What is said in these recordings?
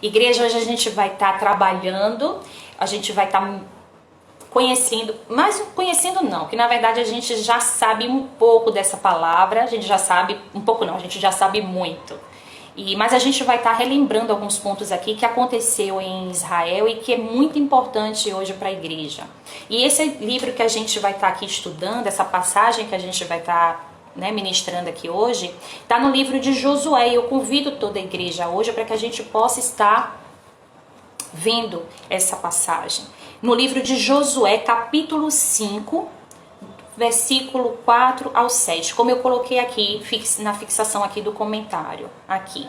Igreja, hoje a gente vai estar trabalhando, a gente vai estar conhecendo, mas conhecendo não, que na verdade a gente já sabe um pouco dessa palavra, a gente já sabe, um pouco não, a gente já sabe muito. Mas a gente vai estar relembrando alguns pontos aqui que aconteceu em Israel e que é muito importante hoje para a igreja. E esse livro que a gente vai estar aqui estudando, essa passagem que a gente vai estar ministrando aqui hoje, está no livro de Josué. E eu convido toda a igreja hoje para que a gente possa estar vendo essa passagem. No livro de Josué, capítulo 5, versículo 4 ao 7, como eu coloquei aqui na fixação aqui do comentário, aqui.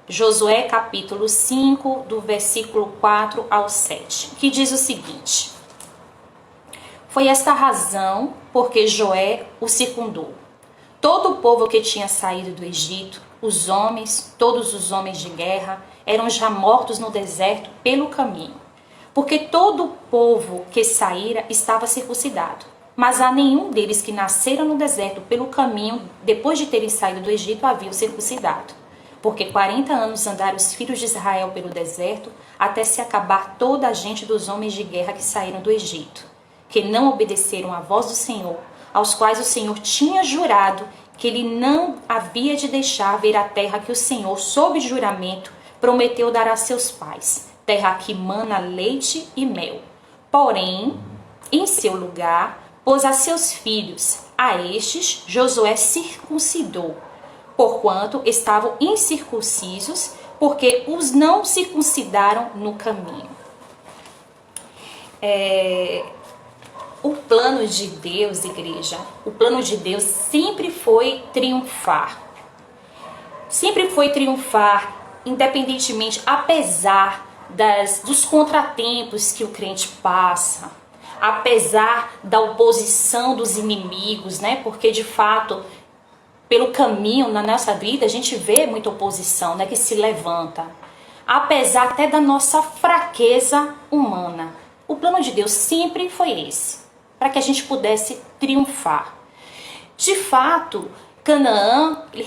Josué capítulo 5, do versículo 4 ao 7, que diz o seguinte: Foi esta a razão porque Joé o circundou. Todo o povo que tinha saído do Egito, os homens, todos os homens de guerra, eram já mortos no deserto pelo caminho, porque todo o povo que saíra estava circuncidado. Mas a nenhum deles que nasceram no deserto pelo caminho, depois de terem saído do Egito, haviam circuncidado. Porque 40 anos andaram os filhos de Israel pelo deserto, até se acabar toda a gente dos homens de guerra que saíram do Egito, que não obedeceram à voz do Senhor, aos quais o Senhor tinha jurado que ele não havia de deixar ver a terra que o Senhor, sob juramento, prometeu dar a seus pais, terra que mana leite e mel. Porém, em seu lugar, pôs a seus filhos, a estes Josué circuncidou, porquanto estavam incircuncisos, porque os não circuncidaram no caminho. O plano de Deus, igreja, o plano de Deus sempre foi triunfar. Sempre foi triunfar, independentemente, apesar dos contratempos que o crente passa, apesar da oposição dos inimigos, né? Porque de fato, pelo caminho na nossa vida, a gente vê muita oposição, né? Que se levanta. Apesar até da nossa fraqueza humana. O plano de Deus sempre foi esse, para que a gente pudesse triunfar. De fato, Canaã, ele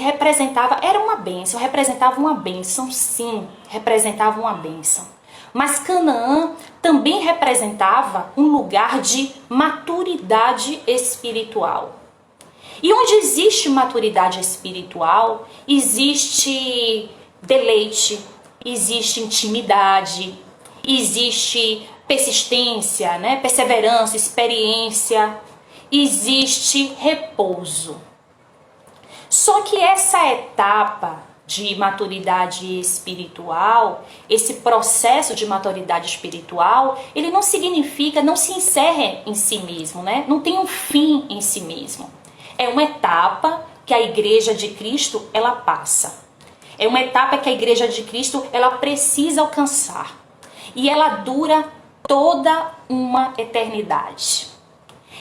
era uma bênção, representava uma bênção, sim, representava uma bênção. Mas Canaã também representava um lugar de maturidade espiritual. E onde existe maturidade espiritual, existe deleite, existe intimidade, existe persistência, né? Perseverança, experiência, existe repouso. Só que essa etapa de maturidade espiritual, esse processo de maturidade espiritual, ele não significa, não se encerra em si mesmo, né? Não tem um fim em si mesmo. É uma etapa que a Igreja de Cristo, ela passa. É uma etapa que a Igreja de Cristo, ela precisa alcançar. E ela dura toda uma eternidade.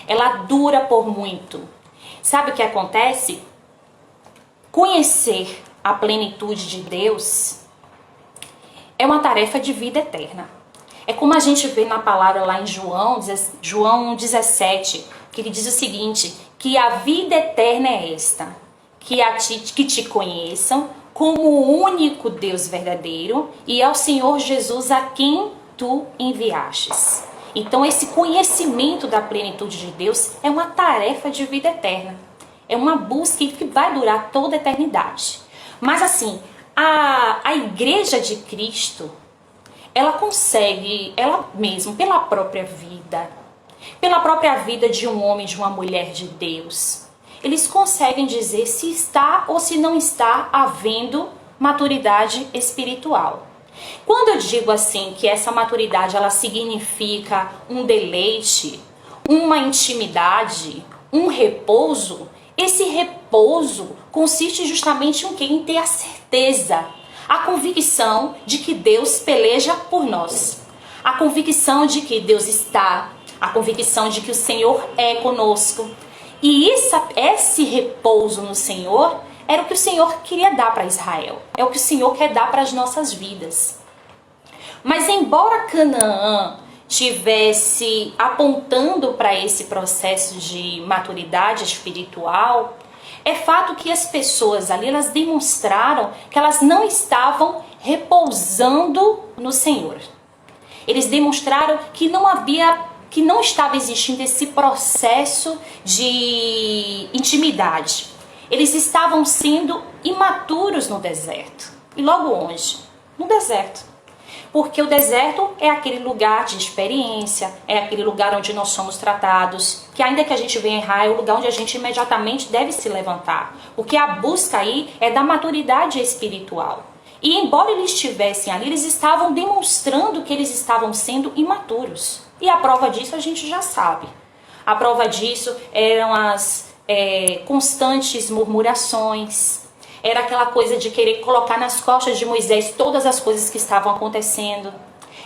Ela dura por muito. Sabe o que acontece? Conhecer a plenitude de Deus é uma tarefa de vida eterna. É como a gente vê na palavra lá em João 17, que ele diz o seguinte, que a vida eterna é esta, que te conheçam como o único Deus verdadeiro e ao Senhor Jesus a quem tu enviastes. Então esse conhecimento da plenitude de Deus é uma tarefa de vida eterna. É uma busca que vai durar toda a eternidade. Mas assim, a Igreja de Cristo, ela consegue, ela mesma, pela própria vida de um homem, de uma mulher de Deus, eles conseguem dizer se está ou se não está havendo maturidade espiritual. Quando eu digo assim que essa maturidade ela significa um deleite, uma intimidade, um repouso, esse repouso consiste justamente em quê? Em ter a certeza, a convicção de que Deus peleja por nós, a convicção de que Deus está, a convicção de que o Senhor é conosco. E esse repouso no Senhor era o que o Senhor queria dar para Israel, é o que o Senhor quer dar para as nossas vidas. Mas embora Canaã tivesse apontando para esse processo de maturidade espiritual, é fato que as pessoas ali, elas demonstraram que elas não estavam repousando no Senhor. Eles demonstraram que não estava existindo esse processo de intimidade. Eles estavam sendo imaturos no deserto. E logo onde? No deserto. Porque o deserto é aquele lugar de experiência, é aquele lugar onde nós somos tratados, que ainda que a gente venha errar, é o lugar onde a gente imediatamente deve se levantar. Porque a busca aí é da maturidade espiritual. E embora eles estivessem ali, eles estavam demonstrando que eles estavam sendo imaturos. E a prova disso a gente já sabe. A prova disso eram as constantes murmurações. Era aquela coisa de querer colocar nas costas de Moisés todas as coisas que estavam acontecendo.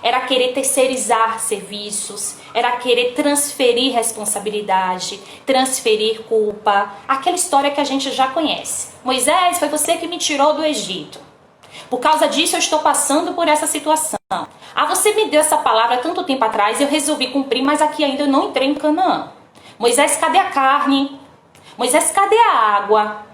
Era querer terceirizar serviços. Era querer transferir responsabilidade, transferir culpa. Aquela história que a gente já conhece. Moisés, foi você que me tirou do Egito. Por causa disso eu estou passando por essa situação. Ah, você me deu essa palavra tanto tempo atrás, eu resolvi cumprir, mas aqui ainda eu não entrei em Canaã. Moisés, cadê a carne? Moisés, cadê a água?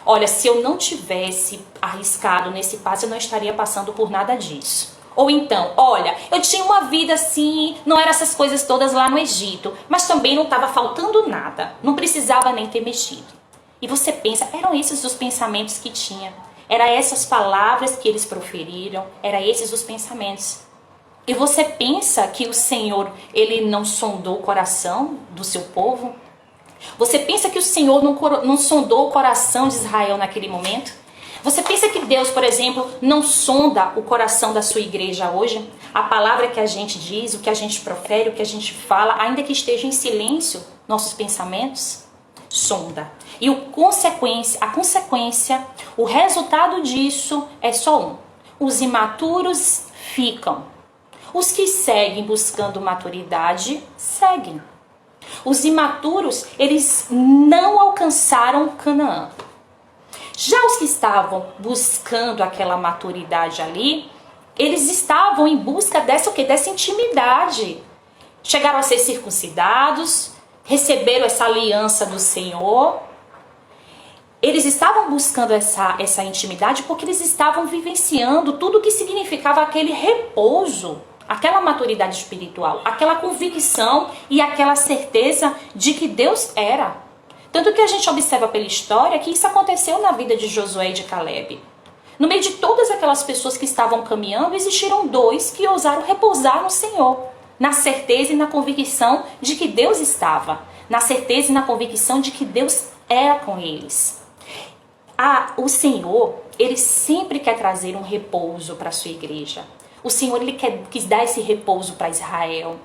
Olha, se eu não tivesse arriscado nesse passo, eu não estaria passando por nada disso. Ou então, olha, eu tinha uma vida assim, não eram essas coisas todas lá no Egito, mas também não estava faltando nada, não precisava nem ter mexido. E você pensa, eram esses os pensamentos que tinha, eram essas palavras que eles proferiram, eram esses os pensamentos. E você pensa que o Senhor, ele não sondou o coração do seu povo? Você pensa que o Senhor não sondou o coração de Israel naquele momento? Você pensa que Deus, por exemplo, não sonda o coração da sua igreja hoje? A palavra que a gente diz, o que a gente profere, o que a gente fala, ainda que esteja em silêncio, nossos pensamentos? Sonda. E a consequência, o resultado disso é só um. Os imaturos ficam. Os que seguem buscando maturidade, seguem. Os imaturos, eles não alcançaram Canaã. Já os que estavam buscando aquela maturidade ali, eles estavam em busca dessa o quê? Dessa intimidade. Chegaram a ser circuncidados, receberam essa aliança do Senhor. Eles estavam buscando essa intimidade porque eles estavam vivenciando tudo o que significava aquele repouso, aquela maturidade espiritual, aquela convicção e aquela certeza de que Deus era. Tanto que a gente observa pela história que isso aconteceu na vida de Josué e de Caleb. No meio de todas aquelas pessoas que estavam caminhando, existiram dois que ousaram repousar no Senhor, na certeza e na convicção de que Deus estava, na certeza e na convicção de que Deus era com eles. O Senhor, ele sempre quer trazer um repouso para a sua igreja. O Senhor, ele quis dar esse repouso para Israel.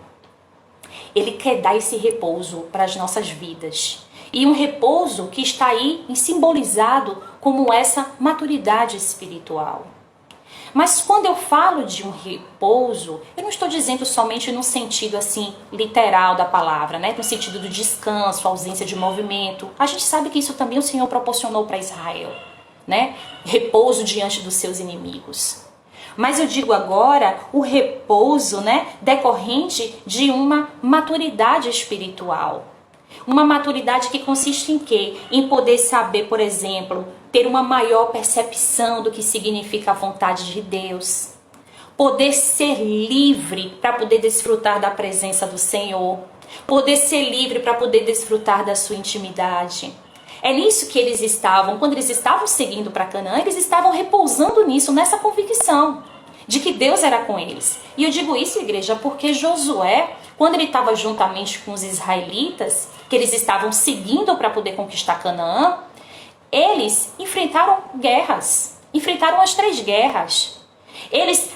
Ele quer dar esse repouso para as nossas vidas. E um repouso que está aí simbolizado como essa maturidade espiritual. Mas quando eu falo de um repouso, eu não estou dizendo somente no sentido assim literal da palavra, né? No sentido do descanso, ausência de movimento. A gente sabe que isso também o Senhor proporcionou para Israel, né? Repouso diante dos seus inimigos. Mas eu digo agora o repouso, né, decorrente de uma maturidade espiritual. Uma maturidade que consiste em quê? Em poder saber, por exemplo, ter uma maior percepção do que significa a vontade de Deus. Poder ser livre para poder desfrutar da presença do Senhor. Poder ser livre para poder desfrutar da sua intimidade. É nisso que eles estavam, quando eles estavam seguindo para Canaã, eles estavam repousando nisso, nessa convicção de que Deus era com eles. E eu digo isso, igreja, porque Josué, quando ele estava juntamente com os israelitas, que eles estavam seguindo para poder conquistar Canaã, eles enfrentaram guerras, enfrentaram as 3 guerras.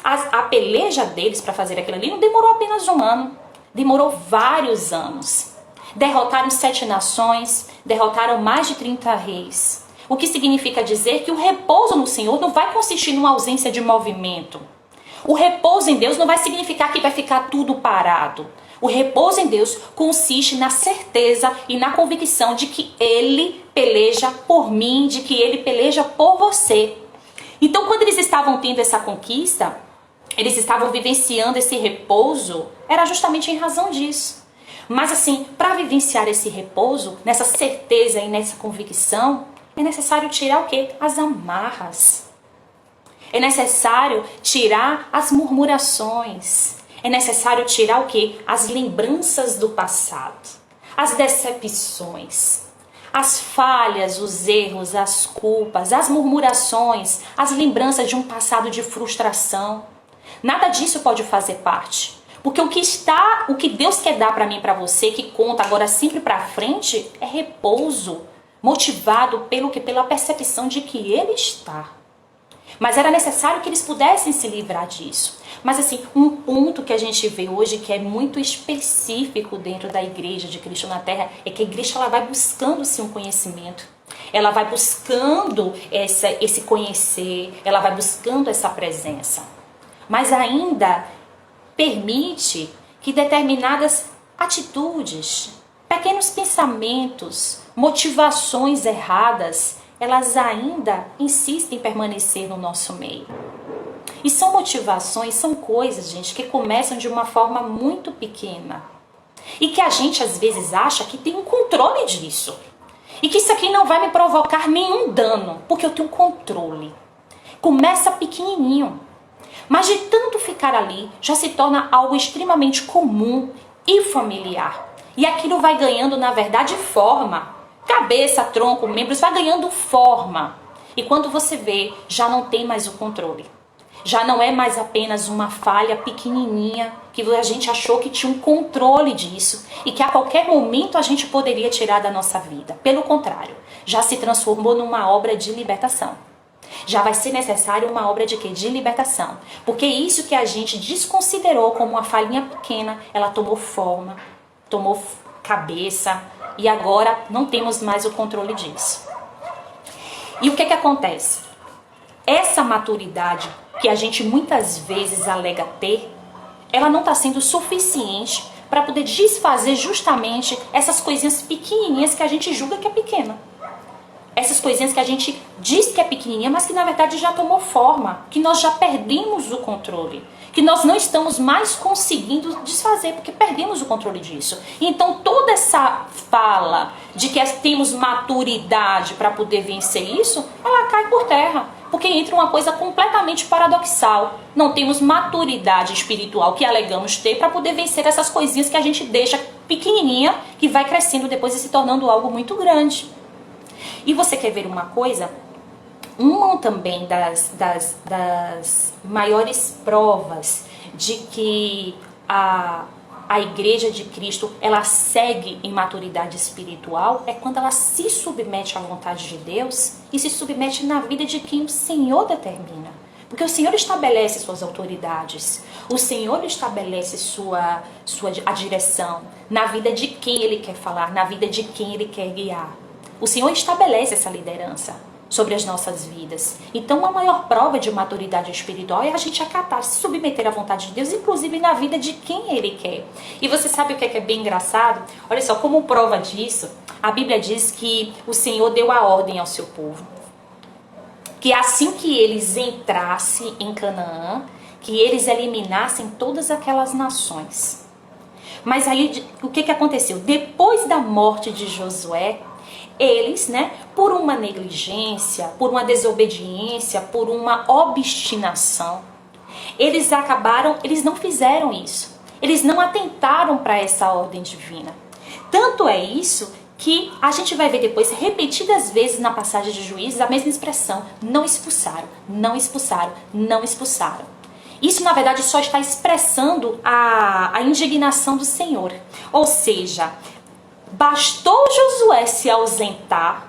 A peleja deles para fazer aquilo ali não demorou apenas um ano, demorou vários anos. Derrotaram 7 nações, derrotaram mais de 30 reis. O que significa dizer que o repouso no Senhor não vai consistir numa ausência de movimento. O repouso em Deus não vai significar que vai ficar tudo parado. O repouso em Deus consiste na certeza e na convicção de que Ele peleja por mim, de que Ele peleja por você. Então, quando eles estavam tendo essa conquista, eles estavam vivenciando esse repouso, era justamente em razão disso. Mas assim, para vivenciar esse repouso, nessa certeza e nessa convicção, é necessário tirar o quê? As amarras. É necessário tirar as murmurações. É necessário tirar o quê? As lembranças do passado, as decepções, as falhas, os erros, as culpas, as murmurações, as lembranças de um passado de frustração. Nada disso pode fazer parte. Porque o que Deus quer dar para mim e para você, que conta agora sempre para frente, é repouso, motivado pela percepção de que Ele está. Mas era necessário que eles pudessem se livrar disso. Mas assim, um ponto que a gente vê hoje que é muito específico dentro da igreja de Cristo na Terra é que a igreja ela vai buscando sim um conhecimento. Ela vai buscando esse conhecer, ela vai buscando essa presença. Mas ainda permite que determinadas atitudes, pequenos pensamentos, motivações erradas, elas ainda insistem em permanecer no nosso meio. E são motivações, são coisas, gente, que começam de uma forma muito pequena. E que a gente às vezes acha que tem um controle disso. E que isso aqui não vai me provocar nenhum dano, porque eu tenho controle. Começa pequenininho. Mas de tanto ficar ali, já se torna algo extremamente comum e familiar. E aquilo vai ganhando, na verdade, forma. Cabeça, tronco, membros, vai ganhando forma. E quando você vê, já não tem mais o controle. Já não é mais apenas uma falha pequenininha que a gente achou que tinha um controle disso e que a qualquer momento a gente poderia tirar da nossa vida. Pelo contrário, já se transformou numa obra de libertação. Já vai ser necessário uma obra de quê? De libertação. Porque isso que a gente desconsiderou como uma falhinha pequena, ela tomou forma, tomou cabeça e agora não temos mais o controle disso. E o que acontece? Essa maturidade que a gente muitas vezes alega ter, ela não está sendo suficiente para poder desfazer justamente essas coisinhas pequenininhas que a gente julga que é pequena. Essas coisinhas que a gente diz que é pequenininha, mas que na verdade já tomou forma, que nós já perdemos o controle, que nós não estamos mais conseguindo desfazer, porque perdemos o controle disso. Então toda essa fala de que temos maturidade para poder vencer isso, ela cai por terra, porque entra uma coisa completamente paradoxal. Não temos maturidade espiritual que alegamos ter para poder vencer essas coisinhas que a gente deixa pequenininha, que vai crescendo depois e se tornando algo muito grande. E você quer ver uma coisa? Uma também das maiores provas de que a igreja de Cristo ela segue em maturidade espiritual é quando ela se submete à vontade de Deus e se submete na vida de quem o Senhor determina. Porque o Senhor estabelece suas autoridades, o Senhor estabelece a direção na vida de quem Ele quer falar, na vida de quem Ele quer guiar. O Senhor estabelece essa liderança sobre as nossas vidas. Então a maior prova de maturidade espiritual é a gente acatar, se submeter à vontade de Deus, inclusive na vida de quem Ele quer. E você sabe o que é bem engraçado? Olha só, como prova disso, a Bíblia diz que o Senhor deu a ordem ao seu povo. Que assim que eles entrassem em Canaã, que eles eliminassem todas aquelas nações. Mas aí o que aconteceu? Depois da morte de Josué, eles, por uma negligência, por uma desobediência, por uma obstinação, eles não fizeram isso. Eles não atentaram para essa ordem divina. Tanto é isso que a gente vai ver depois, repetidas vezes na passagem de Juízes, a mesma expressão: não expulsaram, não expulsaram, não expulsaram. Isso, na verdade, só está expressando a indignação do Senhor. Ou seja, bastou Josué se ausentar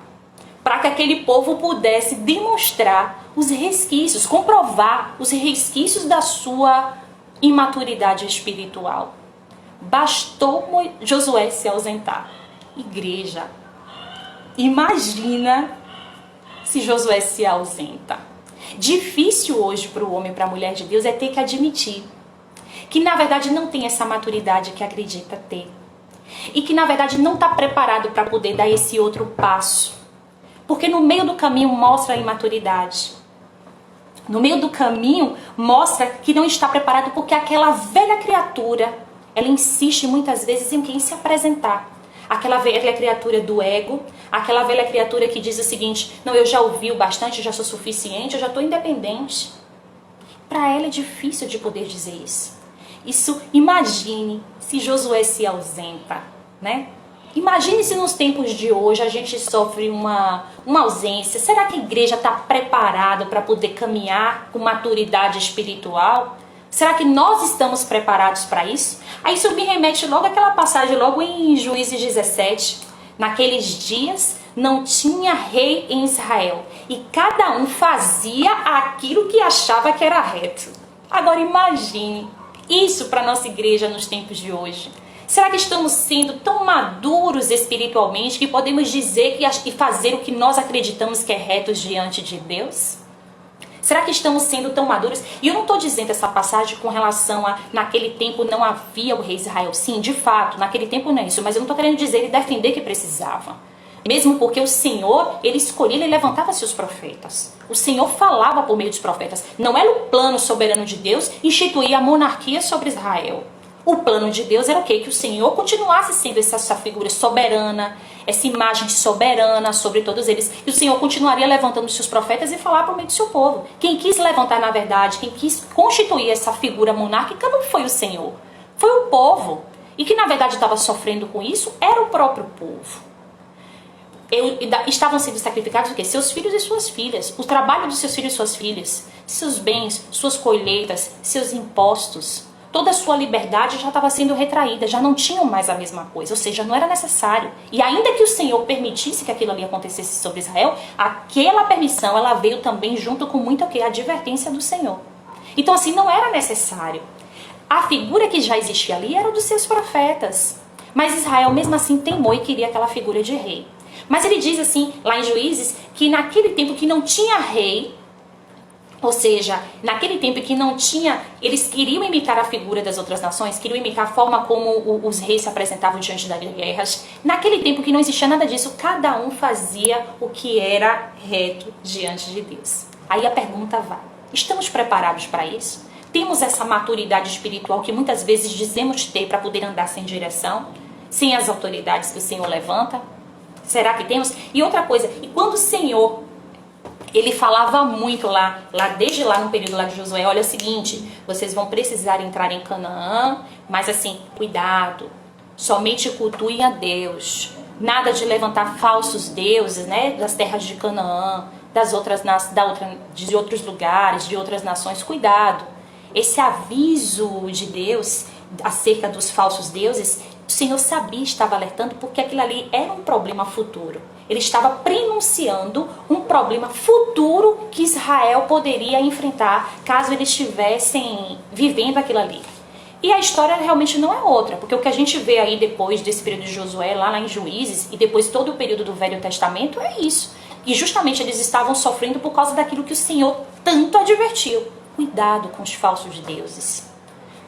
para que aquele povo pudesse demonstrar os resquícios, comprovar os resquícios da sua imaturidade espiritual. Bastou Josué se ausentar. Igreja, imagina se Josué se ausenta. Difícil hoje para o homem e para a mulher de Deus é ter que admitir que na verdade não tem essa maturidade que acredita ter. E que na verdade não está preparado para poder dar esse outro passo. Porque no meio do caminho mostra a imaturidade. No meio do caminho mostra que não está preparado porque aquela velha criatura, ela insiste muitas vezes em quem se apresentar. Aquela velha criatura do ego, aquela velha criatura que diz o seguinte: não, eu já ouvi o bastante, eu já sou suficiente, eu já estou independente. Para ela é difícil de poder dizer isso. Imagine se Josué se ausenta, né? Imagine se nos tempos de hoje a gente sofre uma ausência. Será que a igreja está preparada para poder caminhar com maturidade espiritual? Será que nós estamos preparados para isso? Aí isso me remete logo àquela passagem, logo em Juízes 17. Naqueles dias não tinha rei em Israel e cada um fazia aquilo que achava que era reto. Agora imagine isso para a nossa igreja nos tempos de hoje. Será que estamos sendo tão maduros espiritualmente que podemos dizer e fazer o que nós acreditamos que é reto diante de Deus? Será que estamos sendo tão maduros? E eu não estou dizendo essa passagem com relação a naquele tempo não havia o rei Israel. Sim, de fato, naquele tempo não é isso. Mas eu não estou querendo dizer e defender que precisava. Mesmo porque o Senhor, ele escolhia, ele levantava seus profetas. O Senhor falava por meio dos profetas. Não era o plano soberano de Deus instituir a monarquia sobre Israel. O plano de Deus era o quê? Que o Senhor continuasse sendo essa figura soberana, essa imagem soberana sobre todos eles. E o Senhor continuaria levantando os seus profetas e falar por meio do seu povo. Quem quis levantar, na verdade, quem quis constituir essa figura monárquica não foi o Senhor. Foi o povo. E que, na verdade, estava sofrendo com isso era o próprio povo. Estavam sendo sacrificados o quê? Seus filhos e suas filhas. O trabalho dos seus filhos e suas filhas. Seus bens, suas colheitas, seus impostos. Toda a sua liberdade já estava sendo retraída, já não tinham mais a mesma coisa, ou seja, não era necessário. E ainda que o Senhor permitisse que aquilo ali acontecesse sobre Israel, aquela permissão, ela veio também junto com muita a advertência do Senhor. Então assim, não era necessário. A figura que já existia ali era dos seus profetas. Mas Israel mesmo assim teimou e queria aquela figura de rei. Mas ele diz assim, lá em Juízes, que naquele tempo que não tinha rei, ou seja, naquele tempo que não tinha, eles queriam imitar a figura das outras nações, queriam imitar a forma como os reis se apresentavam diante das guerras. Naquele tempo que não existia nada disso, cada um fazia o que era reto diante de Deus. Aí a pergunta vai, estamos preparados para isso? Temos essa maturidade espiritual que muitas vezes dizemos ter para poder andar sem direção, sem as autoridades que o Senhor levanta? Será que temos? E outra coisa, e quando o Senhor... Ele falava muito desde lá no período lá de Josué, olha o seguinte, vocês vão precisar entrar em Canaã, mas assim, cuidado, somente cultuem a Deus, nada de levantar falsos deuses, né, das terras de Canaã, de outros lugares, de outras nações, cuidado. Esse aviso de Deus acerca dos falsos deuses, o Senhor sabia, estava alertando, porque aquilo ali era um problema futuro. Ele estava prenunciando um problema futuro que Israel poderia enfrentar caso eles estivessem vivendo aquilo ali. E a história realmente não é outra, porque o que a gente vê aí depois desse período de Josué, lá em Juízes, e depois todo o período do Velho Testamento, é isso. E justamente eles estavam sofrendo por causa daquilo que o Senhor tanto advertiu. Cuidado com os falsos deuses.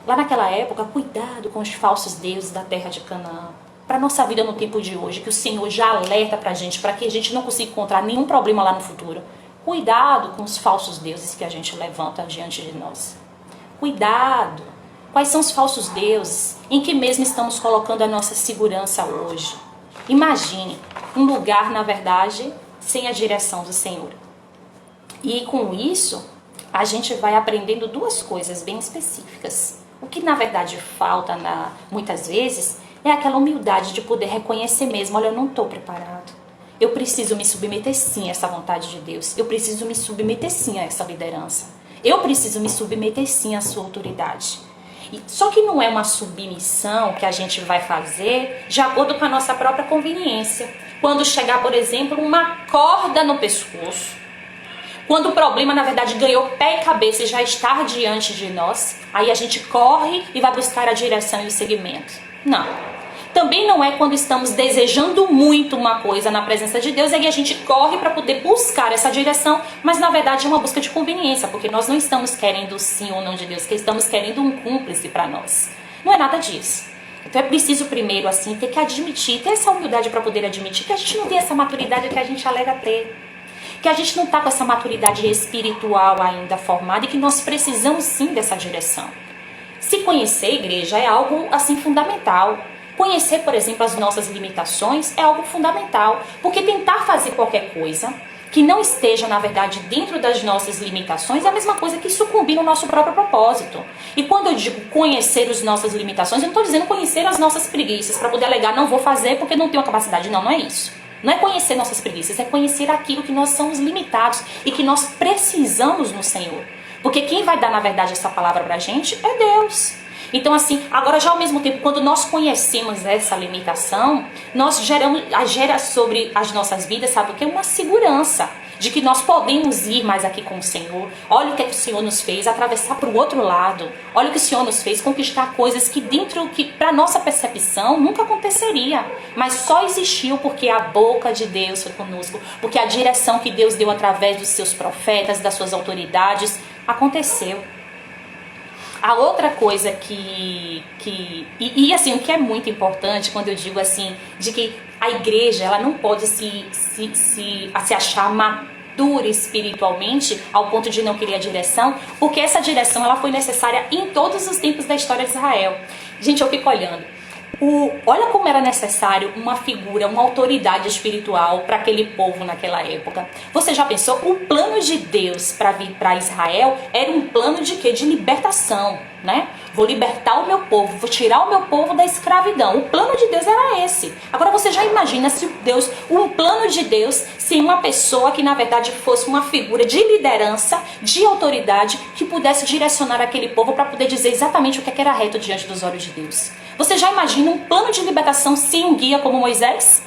Lá naquela época, cuidado com os falsos deuses da terra de Canaã. Para a nossa vida no tempo de hoje, que o Senhor já alerta para que a gente não consiga encontrar nenhum problema lá no futuro. Cuidado com os falsos deuses que a gente levanta diante de nós. Cuidado. Quais são os falsos deuses? Em que mesmo estamos colocando a nossa segurança hoje? Imagine um lugar, na verdade, sem a direção do Senhor. E com isso, a gente vai aprendendo duas coisas bem específicas. O que, na verdade, falta muitas vezes é aquela humildade de poder reconhecer mesmo, olha, eu não estou preparado. Eu preciso me submeter sim a essa vontade de Deus. Eu preciso me submeter sim a essa liderança. Eu preciso me submeter sim à sua autoridade. Só que não é uma submissão que a gente vai fazer de acordo com a nossa própria conveniência. Quando chegar, por exemplo, uma corda no pescoço, quando o problema, na verdade, ganhou pé e cabeça e já está diante de nós, aí a gente corre e vai buscar a direção e o seguimento. Não. Também não é quando estamos desejando muito uma coisa na presença de Deus, aí a gente corre para poder buscar essa direção, mas na verdade é uma busca de conveniência, porque nós não estamos querendo sim ou não de Deus, que estamos querendo um cúmplice para nós. Não é nada disso. Então é preciso primeiro assim ter que admitir, ter essa humildade para poder admitir que a gente não tem essa maturidade que a gente alega ter. Que a gente não está com essa maturidade espiritual ainda formada e que nós precisamos sim dessa direção. Se conhecer, igreja, é algo assim fundamental. Conhecer, por exemplo, as nossas limitações é algo fundamental, porque tentar fazer qualquer coisa que não esteja, na verdade, dentro das nossas limitações, é a mesma coisa que sucumbir no nosso próprio propósito. E quando eu digo conhecer as nossas limitações, eu não estou dizendo conhecer as nossas preguiças, para poder alegar, não vou fazer porque não tenho a capacidade. Não, não é isso. Não é conhecer nossas preguiças, é conhecer aquilo que nós somos limitados e que nós precisamos no Senhor. Porque quem vai dar, na verdade, essa palavra pra gente é Deus. Então, assim, agora já ao mesmo tempo, quando nós conhecemos essa limitação, nós gera sobre as nossas vidas, sabe o que? Uma segurança de que nós podemos ir mais aqui com o Senhor. Olha o que, é que o Senhor nos fez, atravessar para o outro lado. Olha o que o Senhor nos fez, conquistar coisas que dentro, que para nossa percepção nunca aconteceria. Mas só existiu porque a boca de Deus foi conosco, porque a direção que Deus deu através dos seus profetas, das suas autoridades, aconteceu. A outra coisa assim, o que é muito importante quando eu digo assim, de que a igreja, ela não pode se achar madura espiritualmente ao ponto de não querer a direção, porque essa direção, ela foi necessária em todos os tempos da história de Israel. Gente, eu fico olhando. Olha como era necessário uma figura, uma autoridade espiritual para aquele povo naquela época. Você já pensou? O plano de Deus para vir para Israel era um plano de quê? De libertação, né? Vou libertar o meu povo, vou tirar o meu povo da escravidão. O plano de Deus era esse. Agora você já imagina se um plano de Deus sem uma pessoa que na verdade fosse uma figura de liderança, de autoridade, que pudesse direcionar aquele povo para poder dizer exatamente o que era reto diante dos olhos de Deus. Você já imagina um plano de libertação sem um guia como Moisés?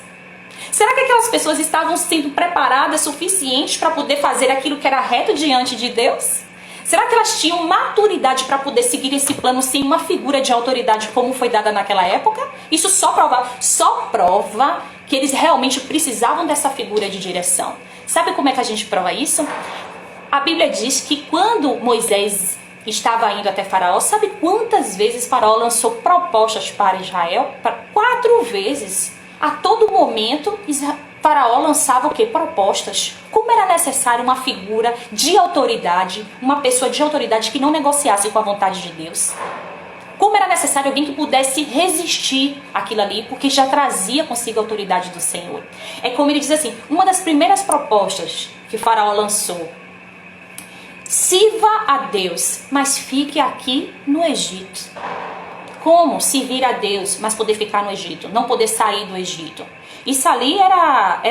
Será que aquelas pessoas estavam sendo preparadas suficientes para poder fazer aquilo que era reto diante de Deus? Será que elas tinham maturidade para poder seguir esse plano sem uma figura de autoridade como foi dada naquela época? Isso só prova que eles realmente precisavam dessa figura de direção. Sabe como é que a gente prova isso? A Bíblia diz que quando Moisés estava indo até Faraó, sabe quantas vezes Faraó lançou propostas para Israel? 4 vezes. A todo momento, Faraó lançava o quê? Propostas. Como era necessário uma figura de autoridade, uma pessoa de autoridade que não negociasse com a vontade de Deus? Como era necessário alguém que pudesse resistir àquilo ali, porque já trazia consigo a autoridade do Senhor? É como ele diz assim, uma das primeiras propostas que Faraó lançou: sirva a Deus, mas fique aqui no Egito. Como servir a Deus, mas poder ficar no Egito, não poder sair do Egito? Isso ali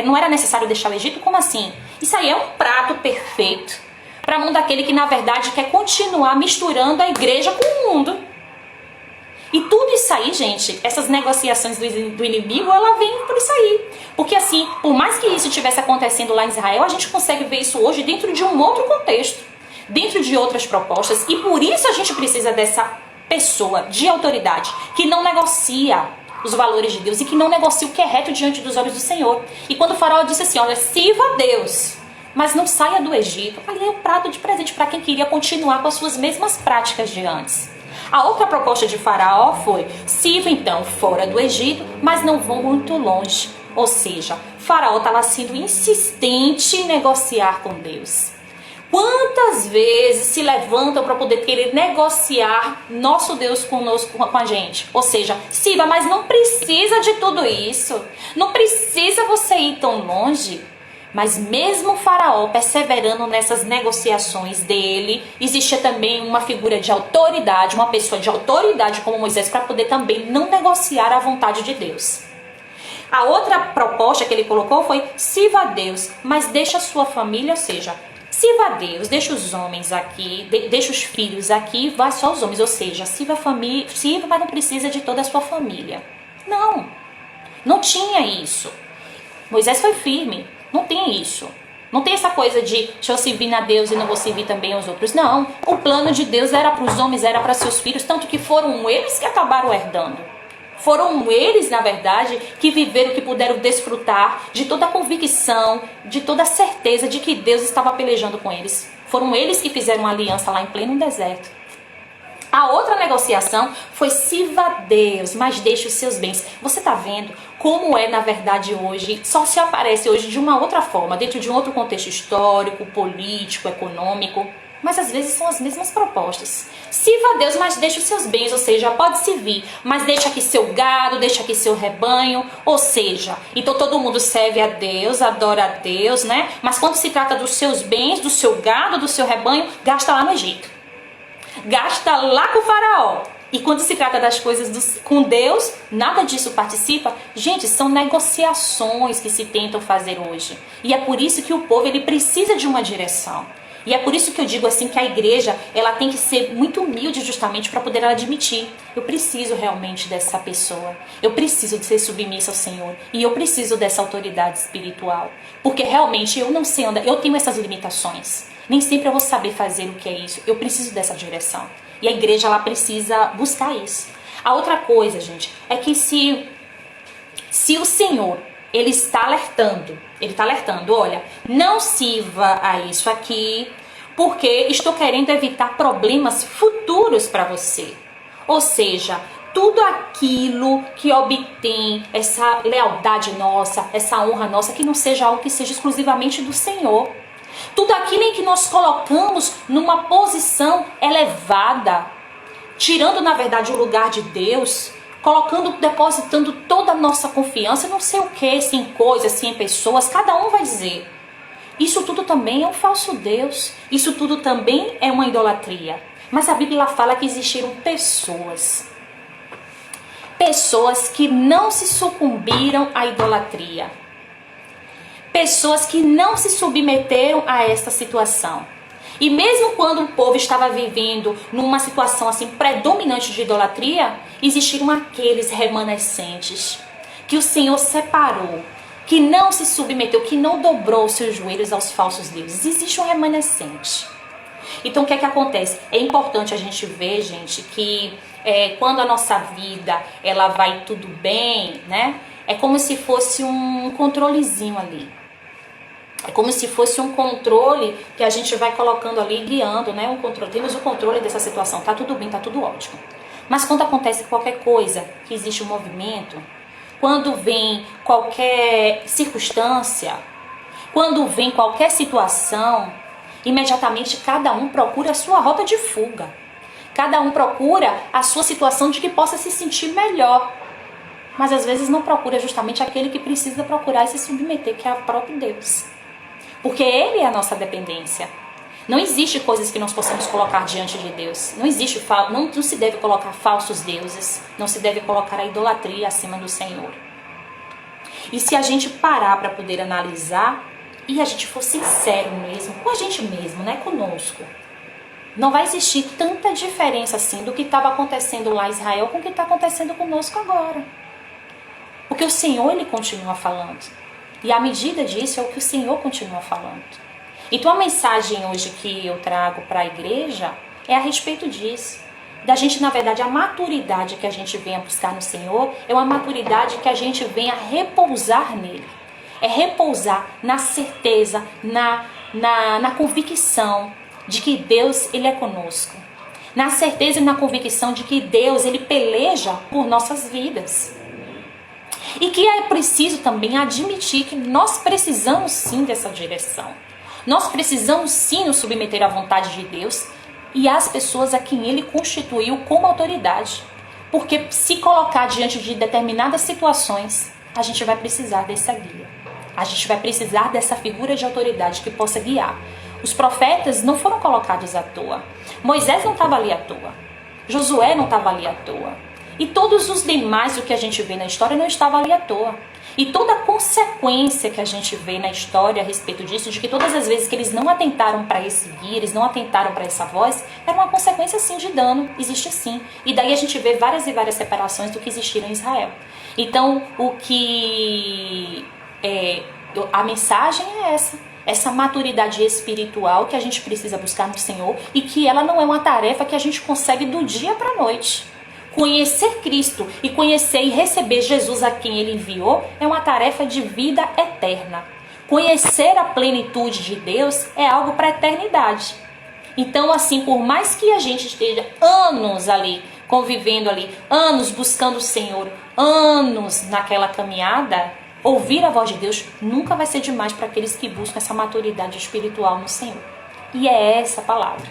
não era necessário deixar o Egito? Como assim? Isso aí é um prato perfeito para a mão daquele que na verdade quer continuar misturando a igreja com o mundo. E tudo isso aí, gente, essas negociações do inimigo, ela vem por isso aí. Porque assim, por mais que isso estivesse acontecendo lá em Israel, a gente consegue ver isso hoje dentro de um outro contexto, dentro de outras propostas, e por isso a gente precisa dessa pessoa de autoridade que não negocia os valores de Deus e que não negocia o que é reto diante dos olhos do Senhor. E quando o Faraó disse assim, olha, sirva a Deus, mas não saia do Egito, ali é um prato de presente para quem queria continuar com as suas mesmas práticas de antes. A outra proposta de Faraó foi, sirva então fora do Egito, mas não vão muito longe. Ou seja, Faraó estava sendo insistente em negociar com Deus. Quantas vezes se levantam para poder querer negociar nosso Deus conosco, com a gente? Ou seja, sirva, mas não precisa de tudo isso. Não precisa você ir tão longe. Mas mesmo Faraó perseverando nessas negociações dele, existia também uma figura de autoridade, uma pessoa de autoridade como Moisés, para poder também não negociar a vontade de Deus. A outra proposta que ele colocou foi, sirva a Deus, mas deixa a sua família, ou seja, sirva a Deus, deixa os homens aqui, deixa os filhos aqui, vá só os homens. Ou seja, sirva a família, sirva, mas não precisa de toda a sua família. Não tinha isso. Moisés foi firme, não tem isso. Não tem essa coisa de, deixa eu servir a Deus e não vou servir também aos outros. Não, o plano de Deus era para os homens, era para seus filhos, tanto que foram eles que acabaram herdando. Foram eles, na verdade, que viveram, que puderam desfrutar de toda a convicção, de toda a certeza de que Deus estava pelejando com eles. Foram eles que fizeram uma aliança lá em pleno deserto. A outra negociação foi, sirva a Deus, mas deixe os seus bens. Você está vendo como é, na verdade, hoje, só se aparece hoje de uma outra forma, dentro de um outro contexto histórico, político, econômico. Mas às vezes são as mesmas propostas. Sirva a Deus, mas deixe os seus bens, ou seja, pode servir, mas deixa aqui seu gado, deixa aqui seu rebanho, ou seja, então todo mundo serve a Deus, adora a Deus, né? Mas quando se trata dos seus bens, do seu gado, do seu rebanho, gasta lá no Egito. Gasta lá com o faraó. E quando se trata das coisas com Deus, nada disso participa. Gente, são negociações que se tentam fazer hoje. E é por isso que o povo ele precisa de uma direção. E é por isso que eu digo assim que a igreja ela tem que ser muito humilde justamente para poder admitir. Eu preciso realmente dessa pessoa. Eu preciso de ser submissa ao Senhor. E eu preciso dessa autoridade espiritual. Porque realmente eu não sei andar, eu tenho essas limitações. Nem sempre eu vou saber fazer o que é isso. Eu preciso dessa direção. E a igreja ela precisa buscar isso. A outra coisa, gente, é que se o Senhor ele está alertando, olha, não sirva a isso aqui, porque estou querendo evitar problemas futuros para você. Ou seja, tudo aquilo que obtém essa lealdade nossa, essa honra nossa, que não seja algo que seja exclusivamente do Senhor. Tudo aquilo em que nós colocamos numa posição elevada, tirando na verdade o lugar de Deus, depositando toda a nossa confiança, não sei o que, se em coisas, se em pessoas, cada um vai dizer. Isso tudo também é um falso Deus, isso tudo também é uma idolatria. Mas a Bíblia fala que existiram pessoas que não se sucumbiram à idolatria. Pessoas que não se submeteram a esta situação. E mesmo quando o povo estava vivendo numa situação assim predominante de idolatria, existiram aqueles remanescentes que o Senhor separou, que não se submeteu, que não dobrou seus joelhos aos falsos deuses. Existe um remanescente. Então o que é que acontece? É importante a gente ver, gente, que quando a nossa vida ela vai tudo bem, né? É como se fosse um controlezinho ali. É como se fosse um controle que a gente vai colocando ali, guiando, né? Um controle. Temos o controle dessa situação, tá tudo bem, tá tudo ótimo. Mas quando acontece qualquer coisa, que existe um movimento, quando vem qualquer circunstância, quando vem qualquer situação, imediatamente cada um procura a sua rota de fuga. Cada um procura a sua situação de que possa se sentir melhor. Mas às vezes não procura justamente aquele que precisa procurar e se submeter, que é o próprio Deus. Porque Ele é a nossa dependência. Não existe coisas que nós possamos colocar diante de Deus. Não se deve colocar falsos deuses. Não se deve colocar a idolatria acima do Senhor. E se a gente parar para poder analisar e a gente for sincero mesmo, com a gente mesmo, né, conosco, não vai existir tanta diferença assim do que estava acontecendo lá em Israel com o que está acontecendo conosco agora. Porque o Senhor, Ele continua falando. E a medida disso é o que o Senhor continua falando. Então a mensagem hoje que eu trago para a igreja é a respeito disso. Da gente, na verdade, a maturidade que a gente venha buscar no Senhor é uma maturidade que a gente venha repousar nele. É repousar na certeza, na convicção de que Deus, Ele é conosco. Na certeza e na convicção de que Deus, Ele peleja por nossas vidas. E que é preciso também admitir que nós precisamos sim dessa direção. Nós precisamos sim nos submeter à vontade de Deus e às pessoas a quem Ele constituiu como autoridade. Porque se colocar diante de determinadas situações, a gente vai precisar dessa guia. A gente vai precisar dessa figura de autoridade que possa guiar. Os profetas não foram colocados à toa. Moisés não estava ali à toa. Josué não estava ali à toa. E todos os demais, o que a gente vê na história, não estava ali à toa. E toda a consequência que a gente vê na história a respeito disso, de que todas as vezes que eles não atentaram para esse guia, eles não atentaram para essa voz, era uma consequência sim de dano, existe sim. E daí a gente vê várias e várias separações do que existiram em Israel. Então, a mensagem é essa maturidade espiritual que a gente precisa buscar no Senhor e que ela não é uma tarefa que a gente consegue do dia para a noite. Conhecer Cristo e conhecer e receber Jesus a quem Ele enviou é uma tarefa de vida eterna. Conhecer a plenitude de Deus é algo para a eternidade. Então, assim, por mais que a gente esteja anos ali, convivendo ali, anos buscando o Senhor, anos naquela caminhada, ouvir a voz de Deus nunca vai ser demais para aqueles que buscam essa maturidade espiritual no Senhor. E é essa palavra.